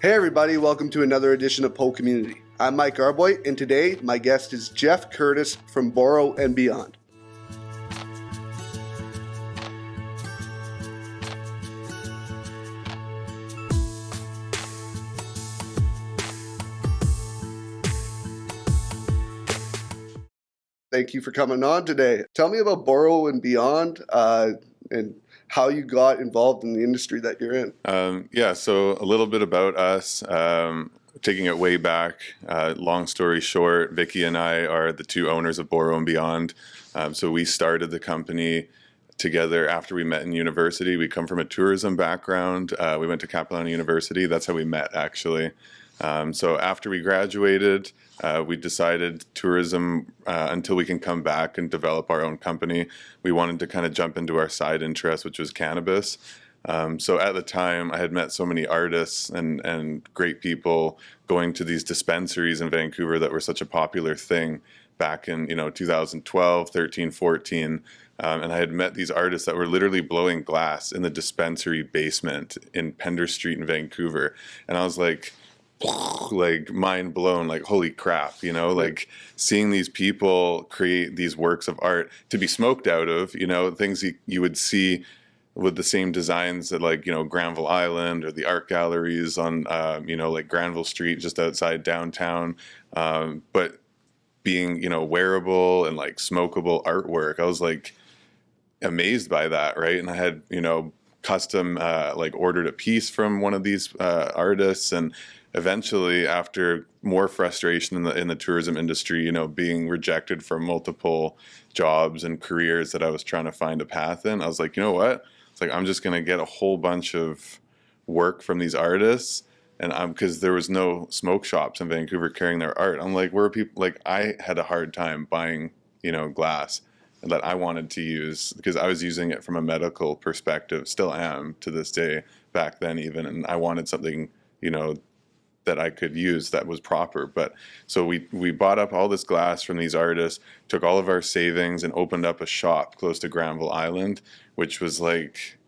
Hey everybody, welcome to another edition of PoCommunity. I'm Mike Arboy, and today my guest is Jeff Curtis from Boro Beyond. Thank you for coming on today. Tell me about Boro Beyond and how you got involved in the industry that you're in. So a little bit about us, taking it way back. Long story short, Vicky and I are the two owners of Boro Beyond. So we started the company together after we met in university. We come from a tourism background. We went to Capilano University. That's how we met, actually. So after we graduated, we decided tourism, until we can come back and develop our own company, we wanted to kind of jump into our side interest, which was cannabis. So at the time, I had met so many artists and great people going to these dispensaries in Vancouver that were such a popular thing back in 2012, 13, 14. And I had met these artists that were literally blowing glass in the dispensary basement in Pender Street in Vancouver. And I was like mind blown, like holy crap, like seeing these people create these works of art to be smoked out of, things you would see with the same designs at Granville Island or the art galleries on like Granville Street just outside downtown, but being wearable and like smokable artwork. I was like amazed by that, right? And I had custom ordered a piece from one of these artists, and eventually, after more frustration in the tourism industry, being rejected from multiple jobs and careers that I was trying to find a path in, I was like, you know what? It's like, I'm just going to get a whole bunch of work from these artists. And because there was no smoke shops in Vancouver carrying their art. I'm like, where are people? Like, I had a hard time buying, glass that I wanted to use because I was using it from a medical perspective, still am to this day, back then even. And I wanted something, that I could use that was proper. But so we bought up all this glass from these artists, took all of our savings and opened up a shop close to Granville Island, which was like,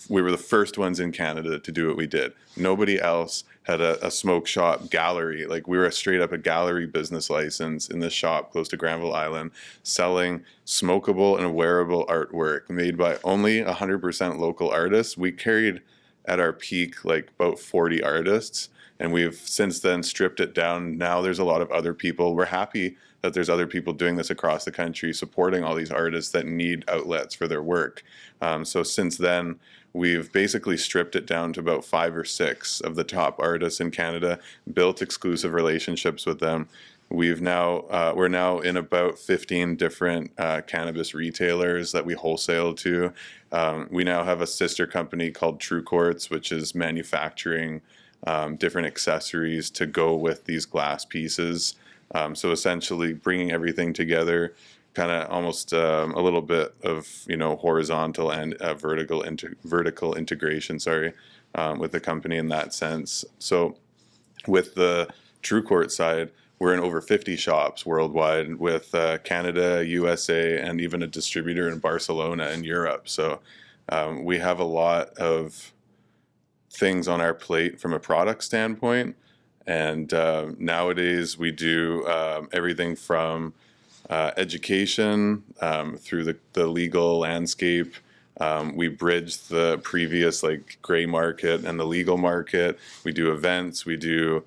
we were the first ones in Canada to do what we did. Nobody else had a smoke shop gallery. Like, we were straight up a gallery business license in this shop close to Granville Island, selling smokable and wearable artwork made by only 100% local artists. We carried at our peak like about 40 artists. And we've since then stripped it down. Now there's a lot of other people. We're happy that there's other people doing this across the country, supporting all these artists that need outlets for their work. So since then, we've basically stripped it down to about 5 or 6 of the top artists in Canada, built exclusive relationships with them. We're now in about 15 different cannabis retailers that we wholesale to. We now have a sister company called True Quartz, which is manufacturing different accessories to go with these glass pieces. So essentially bringing everything together, kind of almost a little bit of, horizontal and vertical integration, with the company in that sense. So with the True Quartz side, we're in over 50 shops worldwide with Canada, USA, and even a distributor in Barcelona in Europe. So we have a lot of things on our plate from a product standpoint, and nowadays we do everything from education through the legal landscape. We bridge the previous gray market and the legal market. We do events. We do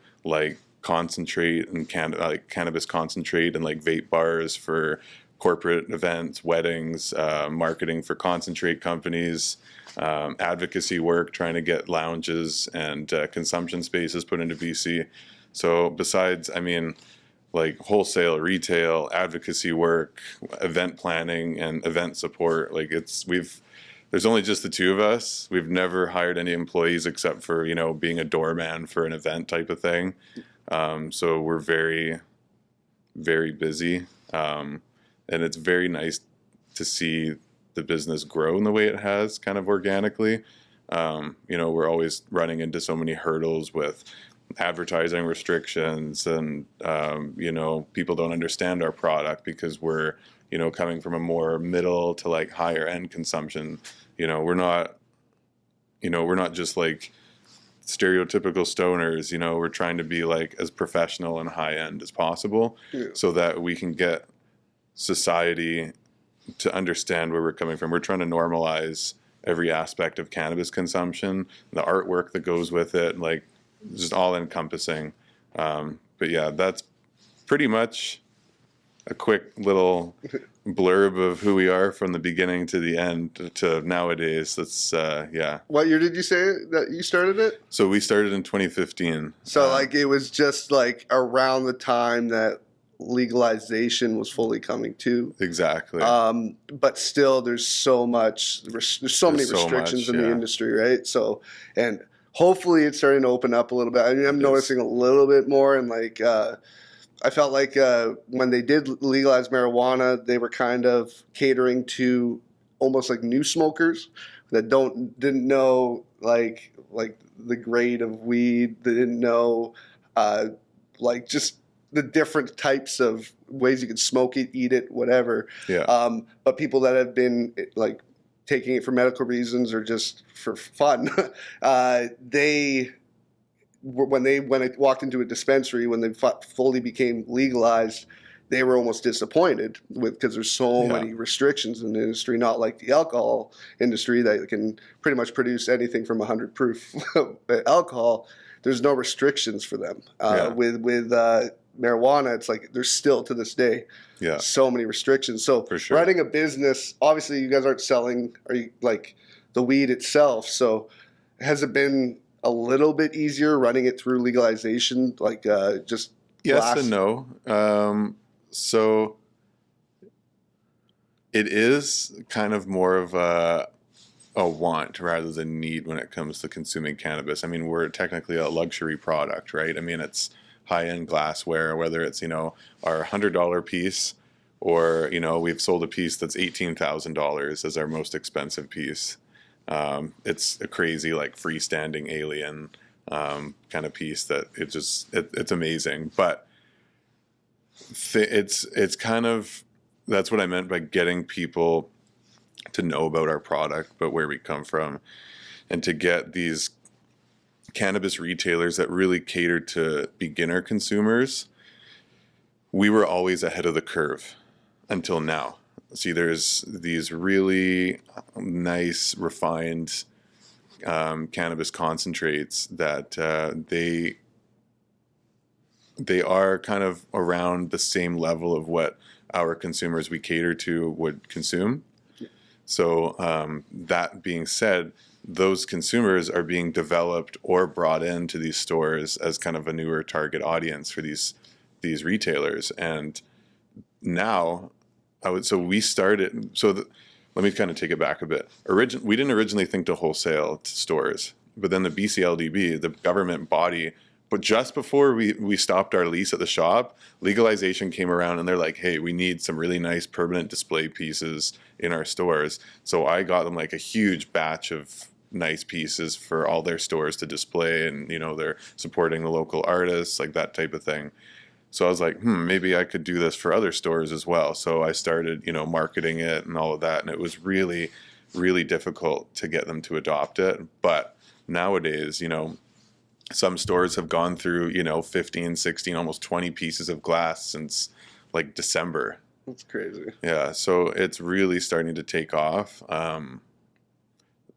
concentrate and cannabis concentrate and vape bars for corporate events, weddings, marketing for concentrate companies, advocacy work, trying to get lounges and consumption spaces put into BC. So besides, wholesale, retail, advocacy work, event planning, and event support, there's only just the two of us. We've never hired any employees except for, being a doorman for an event type of thing. So we're very, very busy. And it's very nice to see the business grow in the way it has, kind of organically. We're always running into so many hurdles with advertising restrictions and, people don't understand our product because we're, coming from a more middle to higher end consumption. We're not just stereotypical stoners, you know, we're trying to be like as professional and high end as possible, so that we can get society to understand where we're coming from. We're trying to normalize every aspect of cannabis consumption, the artwork that goes with it, like just all encompassing. But yeah, that's pretty much a quick little blurb of who we are from the beginning to the end to nowadays. That's yeah. What year did you say that you started it? So we started in 2015. So like it was just like around the time that legalization was fully coming to. Exactly. But still, there's so much. There's so many restrictions in the industry, right? So, and hopefully, it's starting to open up a little bit. I mean, I'm noticing a little bit more, and like I felt like when they did legalize marijuana, they were kind of catering to almost like new smokers that didn't know like the grade of weed. They didn't know like just the different types of ways you can smoke it, eat it, whatever. Yeah. But people that have been like taking it for medical reasons or just for fun, when it walked into a dispensary, when they fully became legalized, they were almost disappointed because there's so many restrictions in the industry, not like the alcohol industry that can pretty much produce anything from 100 proof alcohol. There's no restrictions for them. With marijuana, it's like there's still to this day so many restrictions. So for sure. Running a business, obviously you guys aren't selling like the weed itself. So has it been a little bit easier running it through legalization, like just yes and no. So it is kind of more of a want rather than need when it comes to consuming cannabis. I mean, we're technically a luxury product, right? I mean, it's high-end glassware, whether it's, you know, our $100 piece or, you know, we've sold a piece that's $18,000 as our most expensive piece. It's a crazy, like, freestanding alien kind of piece that it's amazing. But it's kind of, that's what I meant by getting people to know about our product, but where we come from, and to get these cannabis retailers that really cater to beginner consumers. We were always ahead of the curve until now. See, there's these really nice, refined cannabis concentrates that they are kind of around the same level of what our consumers we cater to would consume. So that being said, those consumers are being developed or brought into these stores as kind of a newer target audience for these retailers. And now, we started. Let me kind of take it back a bit. We didn't originally think to wholesale to stores, but then the BCLDB, the government body, but just before we stopped our lease at the shop, legalization came around and they're like, hey, we need some really nice permanent display pieces in our stores. So I got them like a huge batch of nice pieces for all their stores to display, and, you know, they're supporting the local artists, like that type of thing. So I was like, maybe I could do this for other stores as well. So I started, you know, marketing it and all of that. And it was really, really difficult to get them to adopt it. But nowadays, you know, some stores have gone through, you know, 15, 16, almost 20 pieces of glass since like December. That's crazy. Yeah. So it's really starting to take off.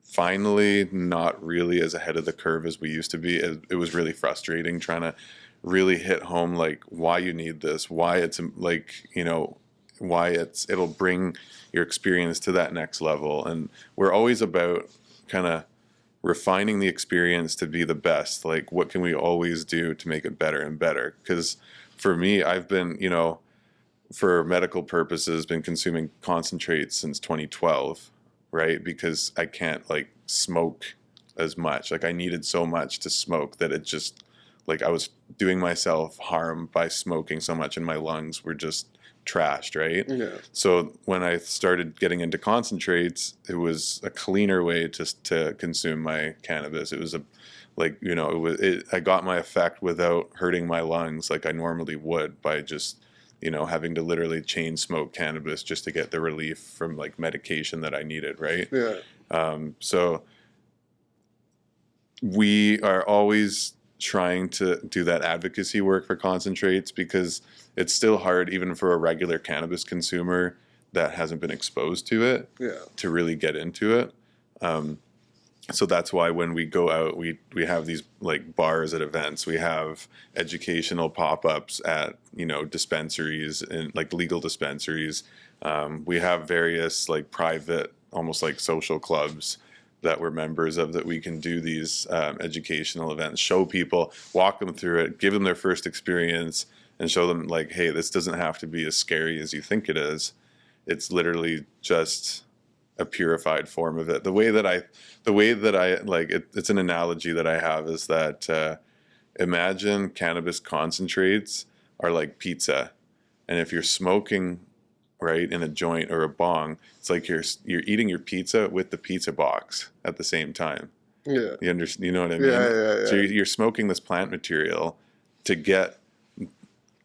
Finally, not really as ahead of the curve as we used to be. It was really frustrating trying to really hit home like why you need this, why it's like, you know, why it'll bring your experience to that next level. And we're always about kind of refining the experience to be the best. Like, what can we always do to make it better and better? Because for me, I've been, you know, for medical purposes, been consuming concentrates since 2012, right? Because I can't like smoke as much. Like, I needed so much to smoke that it just, like, I was doing myself harm by smoking so much, and my lungs were just trashed, right? Yeah. So when I started getting into concentrates, it was a cleaner way to consume my cannabis. It was I got my effect without hurting my lungs like I normally would by just, you know, having to literally chain smoke cannabis just to get the relief from like medication that I needed, right? Yeah. So we are always trying to do that advocacy work for concentrates, because it's still hard even for a regular cannabis consumer that hasn't been exposed to it to really get into it. So that's why when we go out, we have these like bars at events, we have educational pop-ups at, you know, dispensaries and like legal dispensaries. We have various like private, almost like social clubs that we're members of, that we can do these educational events, show people, walk them through it, give them their first experience, and show them like, hey, this doesn't have to be as scary as you think it is. It's literally just a purified form of it. The way that I like it, it's an analogy that I have, is that imagine cannabis concentrates are like pizza, and if you're smoking right in a joint or a bong, it's like you're eating your pizza with the pizza box at the same time. Yeah, you understand? You know what I mean? Yeah. So you're smoking this plant material to get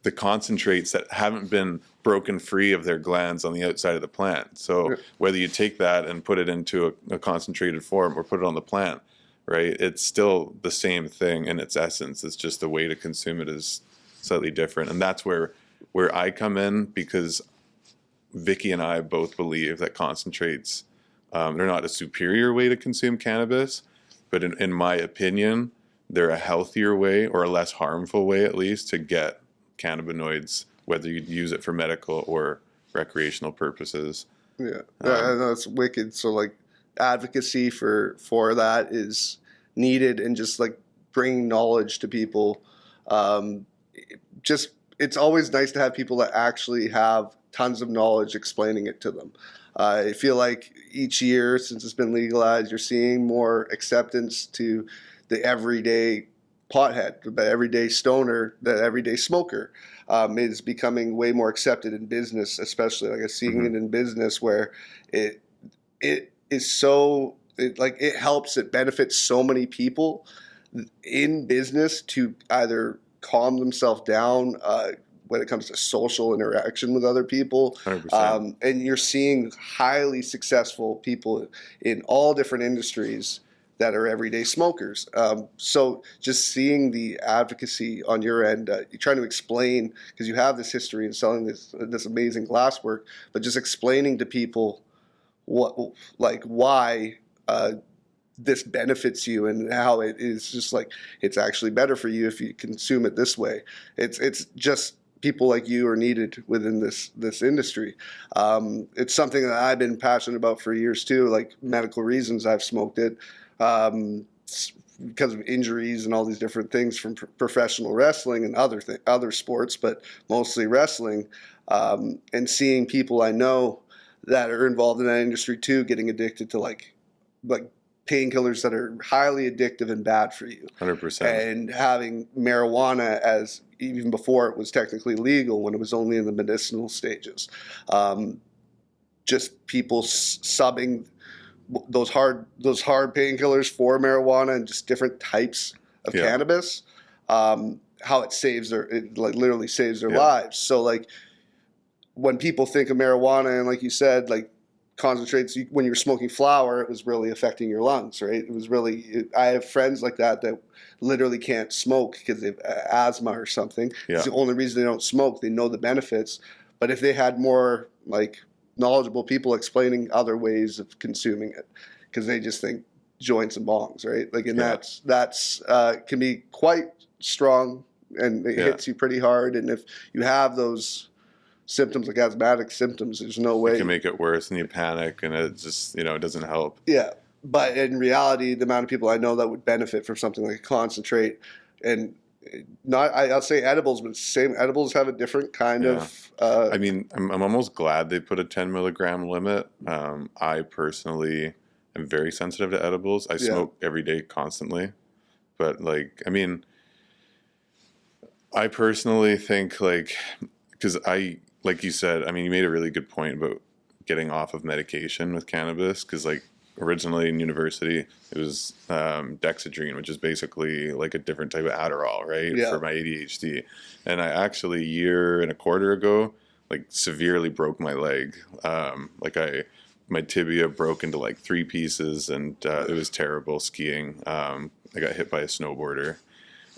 the concentrates that haven't been broken free of their glands on the outside of the plant. So whether you take that and put it into a concentrated form or put it on the plant, right, it's still the same thing in its essence. It's just the way to consume it is slightly different. And that's where I come in, because Vicky and I both believe that concentrates, they're not a superior way to consume cannabis, but in my opinion, they're a healthier way, or a less harmful way at least, to get cannabinoids, whether you use it for medical or recreational purposes. That's wicked. So like advocacy for that is needed, and just like bringing knowledge to people. Just it's always nice to have people that actually have tons of knowledge explaining it to them. I feel like each year since it's been legalized, you're seeing more acceptance to the everyday pothead, the everyday stoner, the everyday smoker. Is becoming way more accepted in business, especially like I'm seeing it in business, where it is so it helps, it benefits so many people in business to either calm themselves down when it comes to social interaction with other people. And you're seeing highly successful people in all different industries that are everyday smokers. So just seeing the advocacy on your end, you're trying to explain, because you have this history in selling this amazing glasswork, but just explaining to people why this benefits you, and how it is just like it's actually better for you if you consume it this way. It's just people like you are needed within this industry. It's something that I've been passionate about for years too. Like medical reasons, I've smoked it. Because of injuries and all these different things from professional wrestling and other sports, but mostly wrestling, and seeing people I know that are involved in that industry too getting addicted to like painkillers that are highly addictive and bad for you. 100%. And having marijuana, as even before it was technically legal, when it was only in the medicinal stages, just people subbing those hard painkillers for marijuana and just different types of cannabis, how it literally saves their lives. So like when people think of marijuana, and like you said, like concentrates, when you're smoking flower, it was really affecting your lungs, right? It was really, I have friends like that literally can't smoke because they have asthma or something. It's the only reason they don't smoke. They know the benefits, but if they had more like knowledgeable people explaining other ways of consuming it, because they just think joints and bongs, right? Like, and that's can be quite strong, and it hits you pretty hard. And if you have those symptoms, like asthmatic symptoms, there's no way. You can make it worse, and you panic, and it just, it doesn't help. Yeah, but in reality, the amount of people I know that would benefit from something like a concentrate, and I'll say edibles, but same edibles have a different kind of. I mean, I'm almost glad they put a 10 milligram limit. I personally am very sensitive to edibles. I smoke every day constantly, but like, I mean, I personally think because like you said, I mean, you made a really good point about getting off of medication with cannabis, because like originally in university it was Dexedrine, which is basically like a different type of Adderall, right? For my ADHD. And I actually a year and a quarter ago like severely broke my leg. My tibia broke into like 3 pieces, and it was terrible skiing. I got hit by a snowboarder.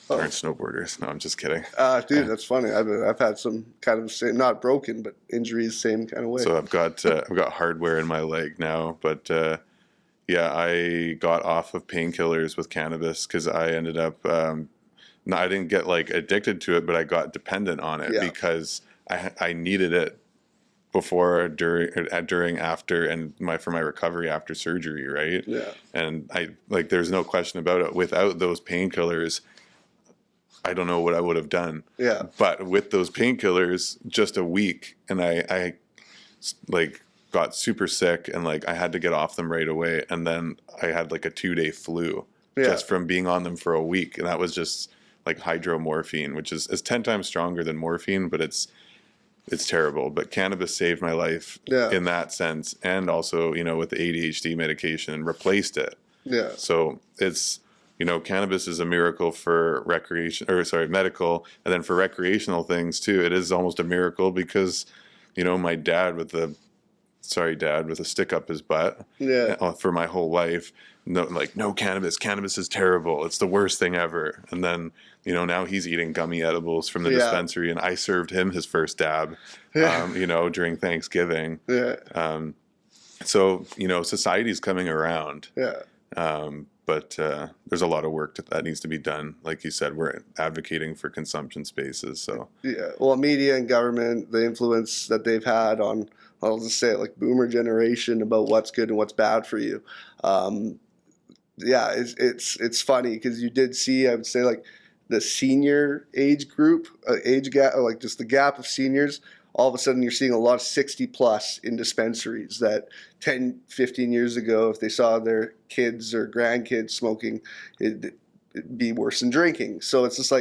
Oh. Aren't snowboarders? No, I'm just kidding. Dude, that's funny. I've had some kind of same, not broken, but injuries, same kind of way. So I've got hardware in my leg now, but yeah, I got off of painkillers with cannabis because I ended up. I didn't get like addicted to it, but I got dependent on it because I needed it before, during, after, and for my recovery after surgery, right? Yeah. And there's no question about it. Without those painkillers, I don't know what I would have done. Yeah. But with those painkillers, just a week, and I got super sick, and I had to get off them right away. And then I had a 2-day flu just from being on them for a week. And that was just hydromorphine, which is 10 times stronger than morphine, but it's terrible. But cannabis saved my life in that sense. And also, with the ADHD medication, replaced it. Yeah. So it's, cannabis is a miracle for medical, and then for recreational things too. It is almost a miracle because, my dad with a stick up his butt for my whole life. No cannabis. Cannabis is terrible. It's the worst thing ever. And then, now he's eating gummy edibles from the dispensary, and I served him his first dab, during Thanksgiving. Yeah. So, society's coming around. Yeah. But there's a lot of work that needs to be done. Like you said, we're advocating for consumption spaces. So well, media and government, the influence that they've had on, I'll just say it, boomer generation about what's good and what's bad for you. It's funny because you did see, I would say, the senior age group, age gap, just the gap of seniors. All of a sudden, you're seeing a lot of 60 plus in dispensaries that 10, 15 years ago, if they saw their kids or grandkids smoking, it'd be worse than drinking. So it's just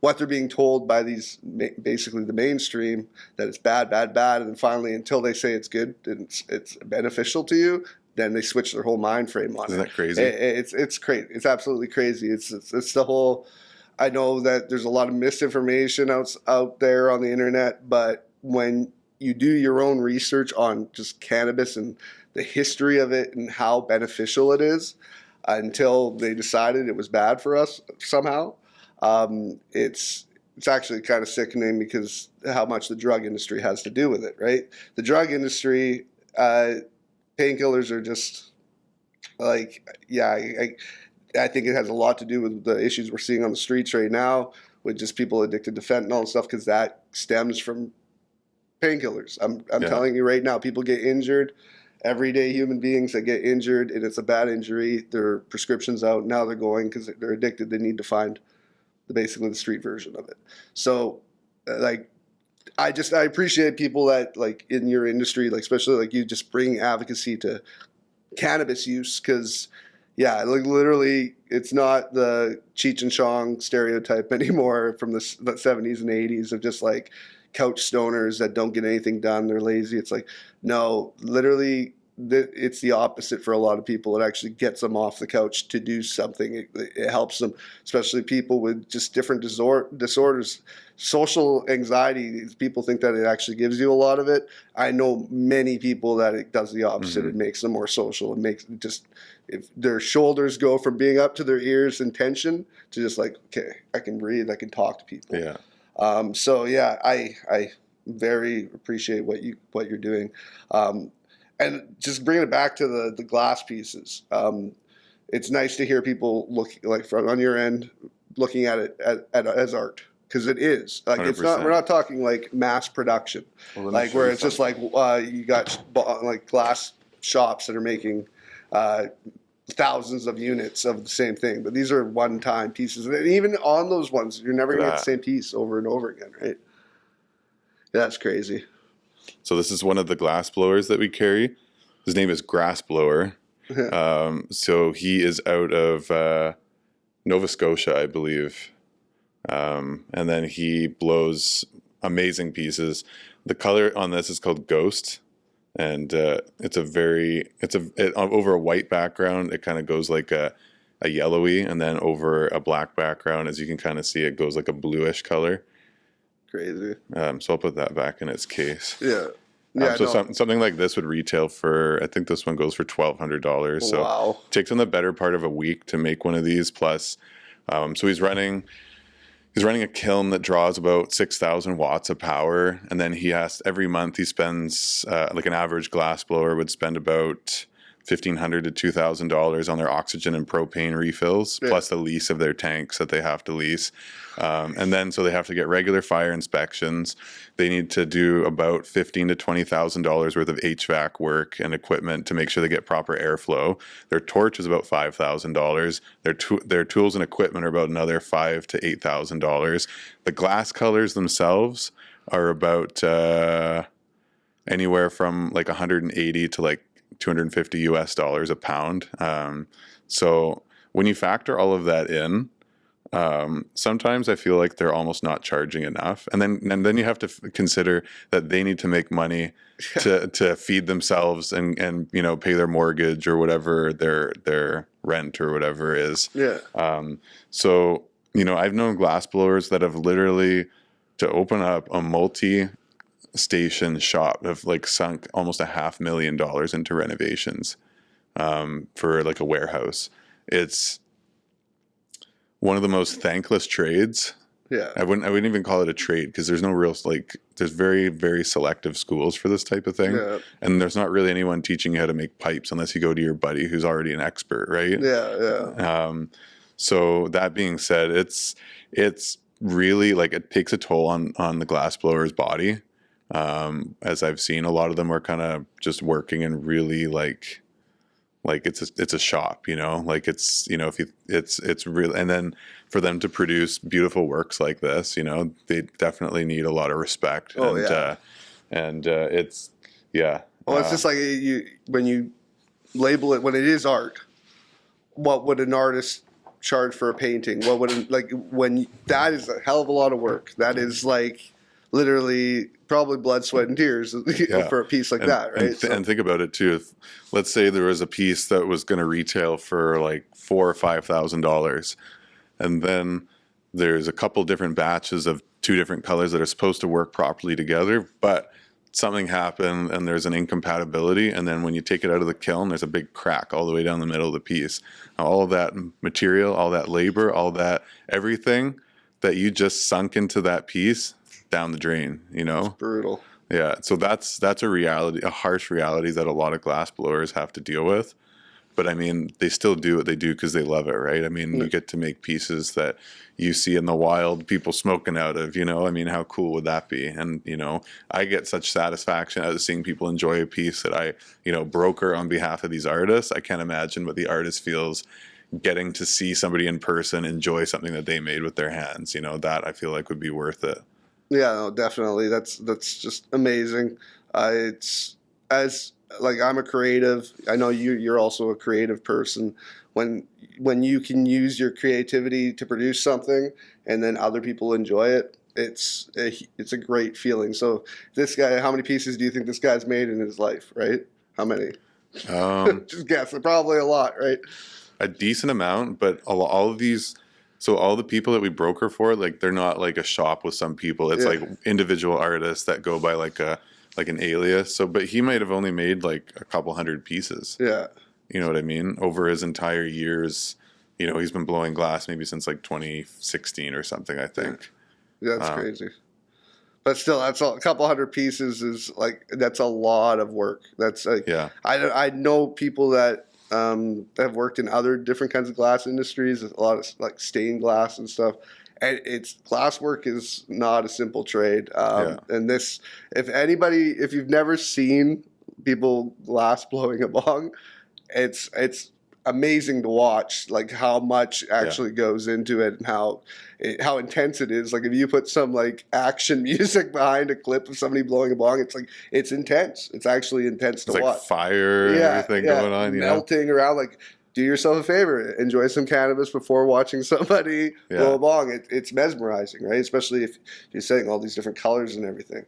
what they're being told by these, basically the mainstream, that it's bad, bad, bad. And then finally, until they say it's good and it's beneficial to you, then they switch their whole mind frame on it. Isn't that crazy? It's crazy. It's absolutely crazy. It's the whole, I know that there's a lot of misinformation out there on the internet, but when you do your own research on just cannabis and the history of it and how beneficial it is, until they decided it was bad for us somehow, it's actually kind of sickening because how much the drug industry has to do with it, right? The drug industry, painkillers are just I think it has a lot to do with the issues we're seeing on the streets right now with just people addicted to fentanyl and stuff, because that stems from painkillers. I'm telling you right now, people get injured. Everyday human beings that get injured, and it's a bad injury, their prescription's out. Now they're going because they're addicted. They need to find basically the street version of it. So, I appreciate people that in your industry, especially you, just bring advocacy to cannabis use, because literally it's not the Cheech and Chong stereotype anymore from the 70s and 80s of just couch stoners that don't get anything done. They're lazy. It's no, literally it's the opposite for a lot of people. It actually gets them off the couch to do something. It helps them, especially people with just different disorders. Social anxiety, people think that it actually gives you a lot of it. I know many people that it does the opposite. Mm-hmm. It makes them more social. It makes if their shoulders go from being up to their ears in tension to just okay, I can breathe, I can talk to people. Yeah. I very appreciate what you're doing. And just bringing it back to the glass pieces, it's nice to hear people look from on your end looking at it as art, because it is it's not. We're not talking mass production, where it's just you got glass shops that are making thousands of units of the same thing, but these are one-time pieces, and even on those ones, you're never gonna get the same piece over and over again, right? That's crazy. So this is one of the glass blowers that we carry. His name is Grass Blower. So he is out of Nova Scotia, I believe. And then he blows amazing pieces. The color on this is called Ghost. And it's over a white background, it kind of goes like a yellowy, and then over a black background, as you can kind of see, it goes like a bluish color. Crazy. So I'll put that back in its case. Yeah. Something like this would retail for, I think this one goes for $1,200. So wow. it takes him the better part of a week to make one of these. Plus, so he's running a kiln that draws about 6,000 watts of power, and then every month he spends like an average glass blower would spend about $1,500 to $2,000 on their oxygen and propane refills, plus the lease of their tanks that they have to lease. And then so they have to get regular fire inspections. They need to do about $15,000 to $20,000 worth of HVAC work and equipment to make sure they get proper airflow. Their torch is about $5,000. Their tools and equipment are about another $5,000 to $8,000. The glass colors themselves are about anywhere from like 180 to like $250 a pound. So when you factor all of that in, sometimes I feel like they're almost not charging enough, and then you have to consider that they need to make money to feed themselves and pay their mortgage or whatever their rent or whatever is. So I've known glass blowers that have literally to open up a multi-station shop have like sunk almost $500,000 into renovations for like a warehouse. It's one of the most thankless trades. I wouldn't even call it a trade, because there's no real, like, there's very, very selective schools for this type of thing. And there's not really anyone teaching you how to make pipes unless you go to your buddy who's already an expert, right? So that being said, it's really like it takes a toll on the glass blower's body. As I've seen, a lot of them are kind of just working and really like it's a shop, like it's real. And then for them to produce beautiful works like this, they definitely need a lot of respect. It's just like when you label it, when it is art, what would an artist charge for a painting? What would that is a hell of a lot of work. That is like literally probably blood, sweat, and tears for a piece like that, right? And think about it too. If, let's say there was a piece that was going to retail for like $4,000 or $5,000, and then there's a couple different batches of two different colors that are supposed to work properly together, but something happened and there's an incompatibility, and then when you take it out of the kiln, there's a big crack all the way down the middle of the piece. All of that material, all that labor, all that everything that you just sunk into that piece, down the drain, It's brutal. So that's a reality, a harsh reality that a lot of glass blowers have to deal with. But I mean, they still do what they do because they love it, right? I mean, you get to make pieces that you see in the wild people smoking out of, I mean, how cool would that be? And, I get such satisfaction out of seeing people enjoy a piece that I, broker on behalf of these artists. I can't imagine what the artist feels getting to see somebody in person enjoy something that they made with their hands. That I feel like would be worth it. Yeah, no, definitely. That's just amazing. It's as like I'm a creative. I know you're also a creative person. When you can use your creativity to produce something and then other people enjoy it, it's a great feeling. So this guy, how many pieces do you think this guy's made in his life? Right? How many? Just guess. Probably a lot, right? A decent amount, but all of these. So all the people that we broker for, like, they're not like a shop with some people. It's like individual artists that go by like an alias. So, but he might have only made like a couple hundred pieces. You know what I mean? Over his entire years, he's been blowing glass maybe since like 2016 or something, I think. That's crazy. But still, that's a couple hundred pieces is like, that's a lot of work. That's like, I know people that have worked in other different kinds of glass industries, a lot of like stained glass and stuff. And glass work is not a simple trade. And this, if you've never seen people glass blowing a bong, it's amazing to watch, like how much actually goes into it and how intense it is. Like if you put some like action music behind a clip of somebody blowing a bong, it's like, it's intense. It's actually intense to watch. Like fire and everything going on, melting around. Like, do yourself a favor, enjoy some cannabis before watching somebody blow a bong. It's mesmerizing, right? Especially if you're saying all these different colors and everything.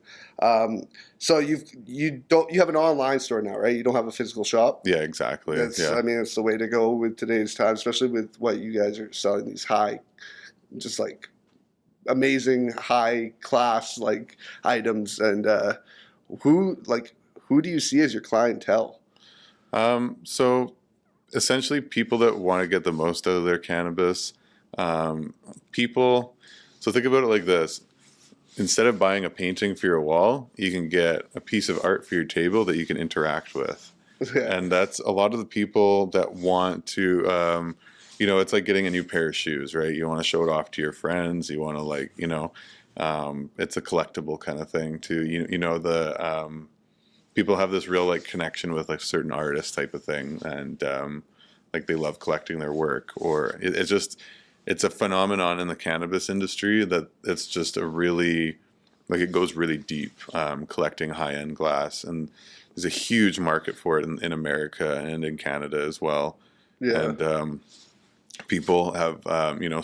So you have an online store now, right? You don't have a physical shop. Yeah, exactly. I mean, it's the way to go with today's time, especially with what you guys are selling, these high, just like amazing high class like items. And who do you see as your clientele? So essentially people that want to get the most out of their cannabis, people, so think about it like this. Instead of buying a painting for your wall, you can get a piece of art for your table that you can interact with. Yeah. And that's a lot of the people that want to, it's like getting a new pair of shoes, right? You want to show it off to your friends. You want to it's a collectible kind of thing too. People have this real like connection with like certain artists type of thing. And like they love collecting their work, or it's a phenomenon in the cannabis industry that it's just a really, like it goes really deep, collecting high-end glass. And there's a huge market for it in America and in Canada as well. Yeah. And people have,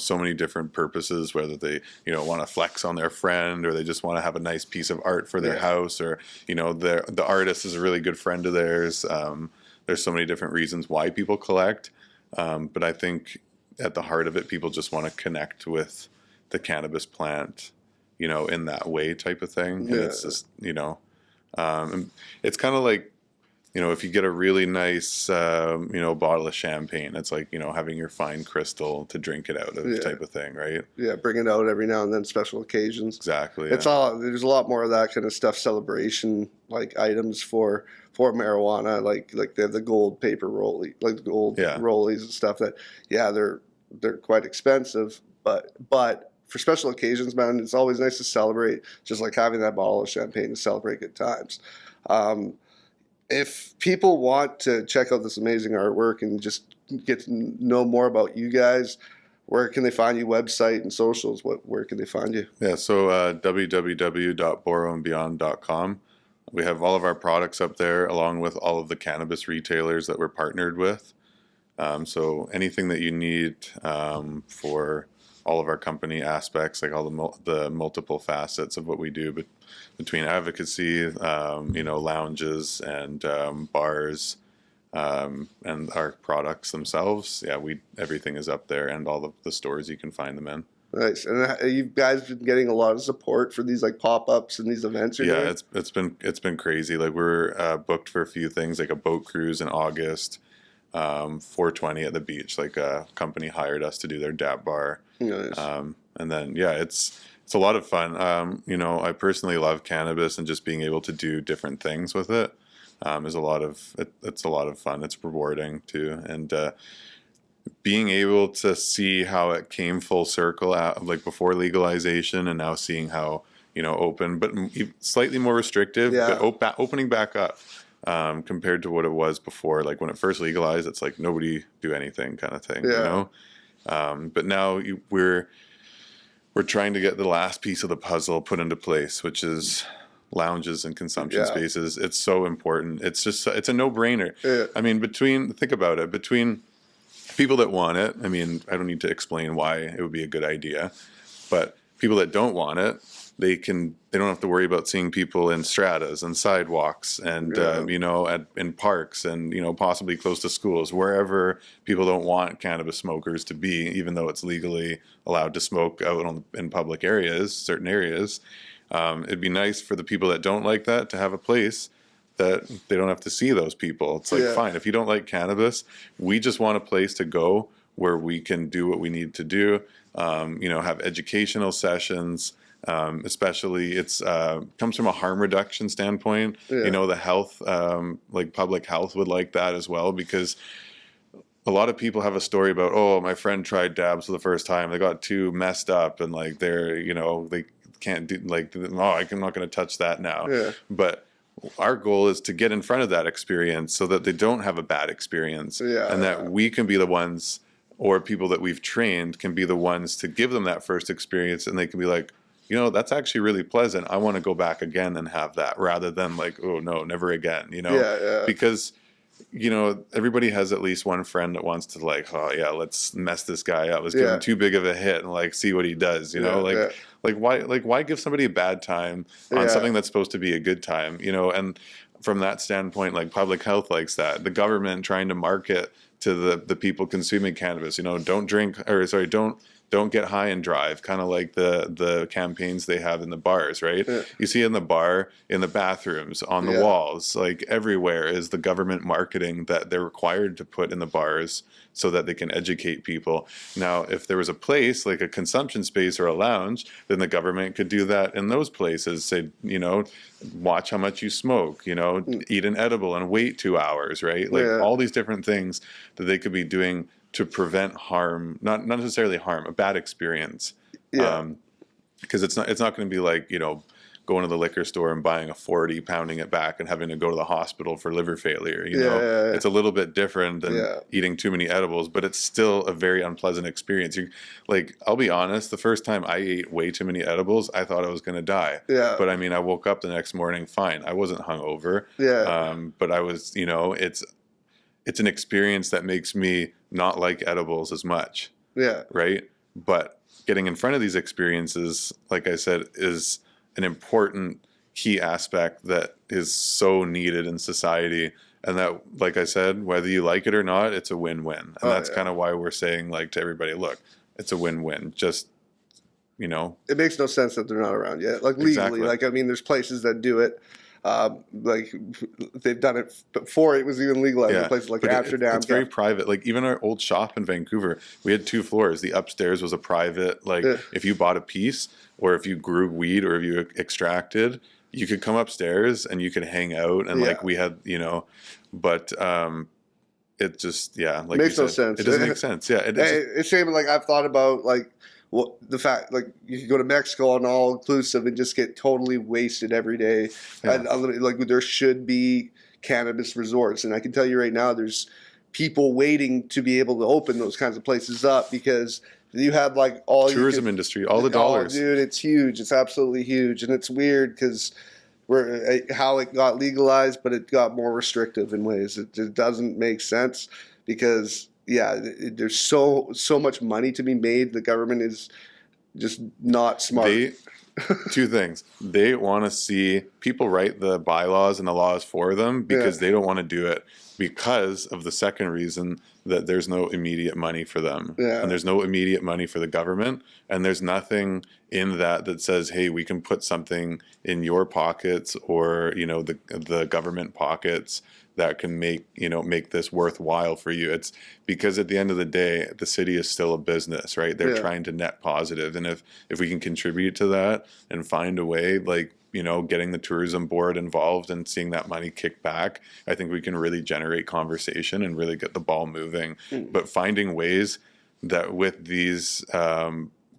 so many different purposes, whether they, want to flex on their friend, or they just want to have a nice piece of art for their house, or, the artist is a really good friend of theirs. There's so many different reasons why people collect. But I think at the heart of it, people just want to connect with the cannabis plant, in that way type of thing. Yeah. And it's just, it's kind of like, if you get a really nice, bottle of champagne, it's like, having your fine crystal to drink it out of type of thing, right? Yeah, bring it out every now and then, special occasions. Exactly. It's there's a lot more of that kind of stuff, celebration like items for marijuana, like they have the gold paper rollie, like the gold rollies and stuff that, they're quite expensive, but for special occasions, man, it's always nice to celebrate, just like having that bottle of champagne to celebrate good times. If people want to check out this amazing artwork and just get to know more about you guys, where can they find you? Website and socials, where can they find you? Yeah, so www.boroandbeyond.com. We have all of our products up there, along with all of the cannabis retailers that we're partnered with. So anything that you need for all of our company aspects, like all the multiple facets of what we do, but between advocacy, lounges and bars, and our products themselves, everything is up there, and all of the stores you can find them in. Nice. And you guys been getting a lot of support for these like pop-ups and these events? It's been crazy. Like we're booked for a few things, like a boat cruise in August, 420 at the beach. Like a company hired us to do their dab bar. Nice. And then it's a lot of fun. I personally love cannabis, and just being able to do different things with it is it's a lot of fun. It's rewarding too, and being able to see how it came full circle, like before legalization, and now seeing how open, but slightly more restrictive, but opening back up. Compared to what it was before, like when it first legalized, it's like nobody do anything kind of thing, but now we're trying to get the last piece of the puzzle put into place, which is lounges and consumption spaces. It's so important. It's a no-brainer. Yeah. I mean, think about it, between people that want it, I mean, I don't need to explain why it would be a good idea, but people that don't want it, they don't have to worry about seeing people in stratas and sidewalks and in parks and possibly close to schools, wherever people don't want cannabis smokers to be, even though it's legally allowed to smoke out in public areas, certain areas. It'd be nice for the people that don't like that to have a place that they don't have to see those people. It's like, fine, if you don't like cannabis, we just want a place to go where we can do what we need to do, have educational sessions. Especially it's comes from a harm reduction standpoint. The health, like public health would like that as well, because a lot of people have a story about, oh, my friend tried dabs for the first time, they got too messed up, and like they can't do, like, oh, I'm not going to touch that now. But our goal is to get in front of that experience so that they don't have a bad experience, and that we can be the ones, or people that we've trained can be the ones to give them that first experience, and they can be like, that's actually really pleasant. I want to go back again and have that, rather than like, oh no, never again, because, everybody has at least one friend that wants to like, oh yeah, let's mess this guy up. Let's give him too big of a hit and like see what he does, why give somebody a bad time on something that's supposed to be a good time, and from that standpoint, like public health likes that. The government trying to market to the people consuming cannabis, don't don't get high and drive, kind of like the campaigns they have in the bars, right? Yeah. You see in the bar, in the bathrooms, on the walls, like everywhere is the government marketing that they're required to put in the bars so that they can educate people. Now, if there was a place like a consumption space or a lounge, then the government could do that in those places. Say, you know, watch how much you smoke, you know, eat an edible and wait 2 hours, right? Like all these different things that they could be doing to prevent harm, not necessarily harm, a bad experience. Because it's not going to be like, you know, going to the liquor store and buying a 40, pounding it back and having to go to the hospital for liver failure. You know, it's a little bit different than eating too many edibles, but it's still a very unpleasant experience. Like, I'll be honest, the first time I ate way too many edibles, I thought I was going to die. But I mean, I woke up the next morning fine. I wasn't hungover. But I was, you know, it's an experience that makes me not like edibles as much. Right. But getting in front of these experiences, like I said, is an important key aspect that is so needed in society. And that, like I said, whether you like it or not, it's a win-win. And that's kind of why we're saying, like, to everybody, look, it's a win-win. Just, you know. It makes no sense that they're not around yet. Like, legally. Exactly. Like, I mean, there's places that do it. Like, they've done it before it was even legalized in places like Amsterdam. It's very private. Like, even our old shop in Vancouver, we had 2 floors. The upstairs was a private, like, if you bought a piece or if you grew weed or if you extracted, you could come upstairs and you could hang out. And like, we had, you know, but it just, like, makes no sense. It doesn't make sense. It's same, like, I've thought about, like, well, the fact, like, you could go to Mexico on all inclusive and just get totally wasted every day. And like, there should be cannabis resorts, and I can tell you right now, there's people waiting to be able to open those kinds of places up because you have like all tourism industry, all the dollars. Oh, dude, it's huge. It's absolutely huge, and it's weird because how it got legalized, but it got more restrictive in ways. It doesn't make sense because. There's so much money to be made. The government is just not smart. 2 things. They want to see people write the bylaws and the laws for them because they don't want to do it because of the second reason that there's no immediate money for them. And there's no immediate money for the government. And there's nothing in that says, hey, we can put something in your pockets or, you know, the government pockets that can make this worthwhile for you. It's because at the end of the day, the city is still a business, right? They're trying to net positive. And if we can contribute to that and find a way, like, you know, getting the tourism board involved and seeing that money kick back, I think we can really generate conversation and really get the ball moving. But finding ways that with these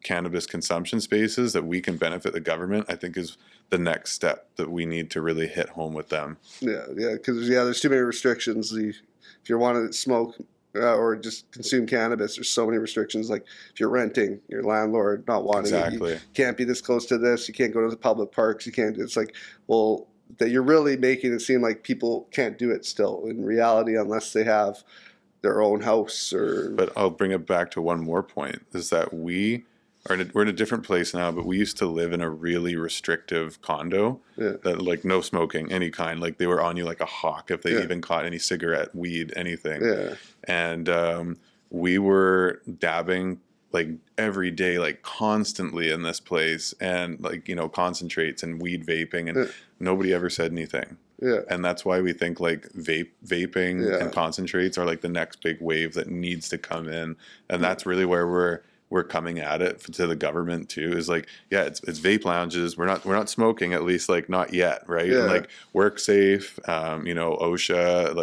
cannabis consumption spaces that we can benefit the government, I think is the next step that we need to really hit home with them. Because there's too many restrictions. If you want to smoke or just consume cannabis, there's so many restrictions. Like if you're renting, your landlord not wanting it, you can't be this close to this. You can't go to the public parks. You can't. It's like, well, that you're really making it seem like people can't do it still in reality unless they have their own house or. But I'll bring it back to one more point: is that we're in a different place now, but we used to live in a really restrictive condo that, like, no smoking, any kind. Like, they were on you like a hawk if they even caught any cigarette, weed, anything. And we were dabbing, like, every day, like, constantly in this place and, like, you know, concentrates and weed vaping, and nobody ever said anything. And that's why we think, like, vaping and concentrates are, like, the next big wave that needs to come in. And that's really where we're coming at it to the government too, is like, it's vape lounges. We're not smoking, at least, like, not yet, right? And, like, work safe, you know, OSHA,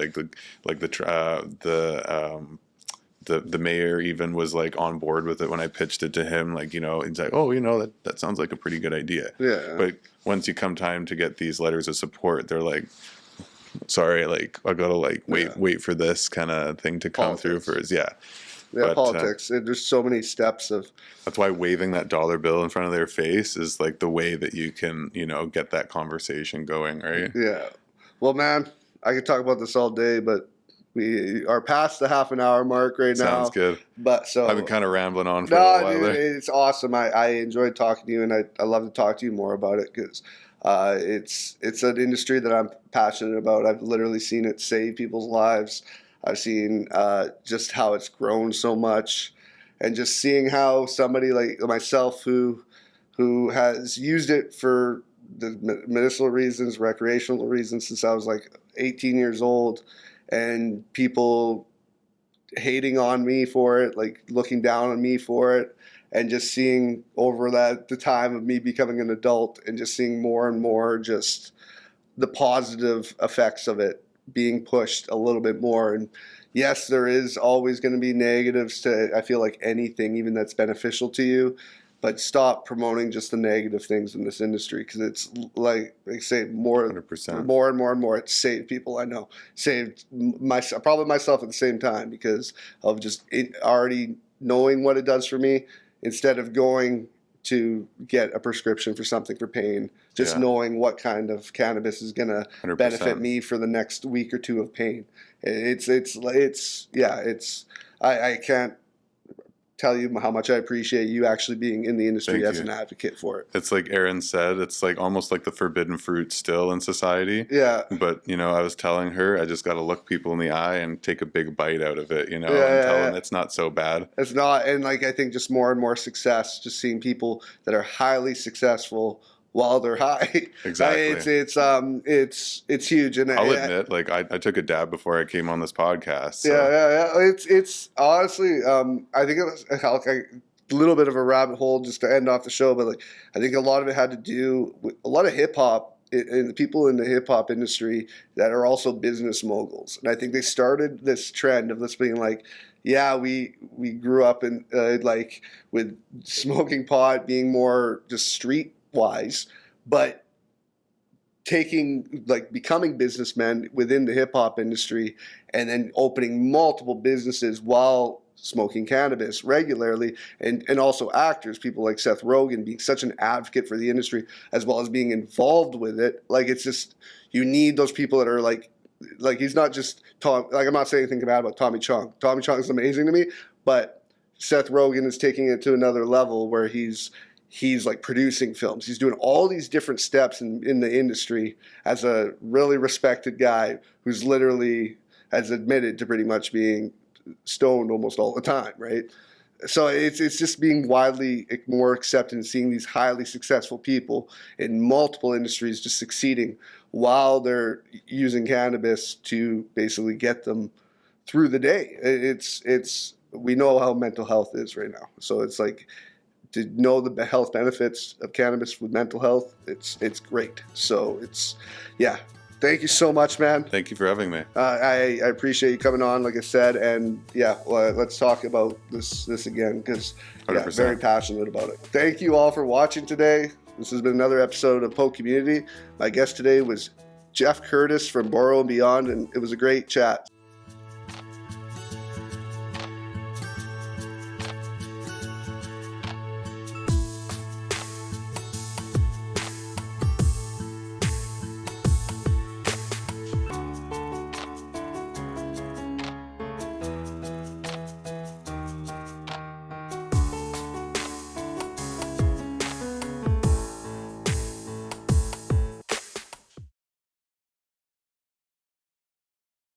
the mayor even was, like, on board with it when I pitched it to him. Like, you know, he's like, oh, you know, that sounds like a pretty good idea. But once you come time to get these letters of support, they're like, sorry, like, I gotta, like, wait for this kind of thing to come through first. But, politics. There's so many steps of. That's why waving that dollar bill in front of their face is, like, the way that you can, you know, get that conversation going, right? Well, man, I could talk about this all day, but we are past the half an hour mark right now. Sounds good. But so I've been kind of rambling on for a while. Dude, it's awesome. I enjoyed talking to you, and I love to talk to you more about it because it's an industry that I'm passionate about. I've literally seen it save people's lives. I've seen just how it's grown so much, and just seeing how somebody like myself who has used it for the medicinal reasons, recreational reasons since I was like 18 years old, and people hating on me for it, like looking down on me for it, and just seeing over the time of me becoming an adult and just seeing more and more just the positive effects of it being pushed a little bit more. And yes, there is always going to be negatives to, I feel like, anything even that's beneficial to you, but stop promoting just the negative things in this industry, because it's like they say more 100%. more and more and more. It's saved people I know, saved probably myself at the same time, because of just already knowing what it does for me, instead of going to get a prescription for something for pain, just knowing what kind of cannabis is going to benefit me for the next week or two of pain. I can't tell you how much I appreciate you actually being in the industry as an advocate for it. It's like Aaron said, it's like almost like the forbidden fruit still in society. Yeah. But, I was telling her, I just got to look people in the eye and take a big bite out of it, and tell them it's not so bad. It's not. And like, I think just more and more success, just seeing people that are highly successful while they're high. Exactly. It's huge. And I'll admit, like I took a dab before I came on this podcast. So. Yeah. It's honestly, I think it was like a little bit of a rabbit hole just to end off the show, but like, I think a lot of it had to do with a lot of hip hop and the people in the hip hop industry that are also business moguls. And I think they started this trend of this being like, yeah, we grew up in like with smoking pot being more just street wise, but becoming businessmen within the hip hop industry, and then opening multiple businesses while smoking cannabis regularly, and also actors, people like Seth Rogen being such an advocate for the industry as well as being involved with it. Like, it's just, you need those people that are like he's not just Tom. Like, I'm not saying anything bad about Tommy Chong. Tommy Chong is amazing to me, but Seth Rogen is taking it to another level where he's like producing films. He's doing all these different steps in the industry as a really respected guy who's literally has admitted to pretty much being stoned almost all the time, right? So it's just being widely more accepted and seeing these highly successful people in multiple industries just succeeding while they're using cannabis to basically get them through the day. We know how mental health is right now. So it's like, to know the health benefits of cannabis with mental health, it's great. So thank you so much, man. Thank you for having me. I appreciate you coming on, like I said, and let's talk about this again, because very passionate about it. Thank you all for watching today. This has been another episode of PoCommunity. My guest today was Jeff Curtis from Boro Beyond, and it was a great chat.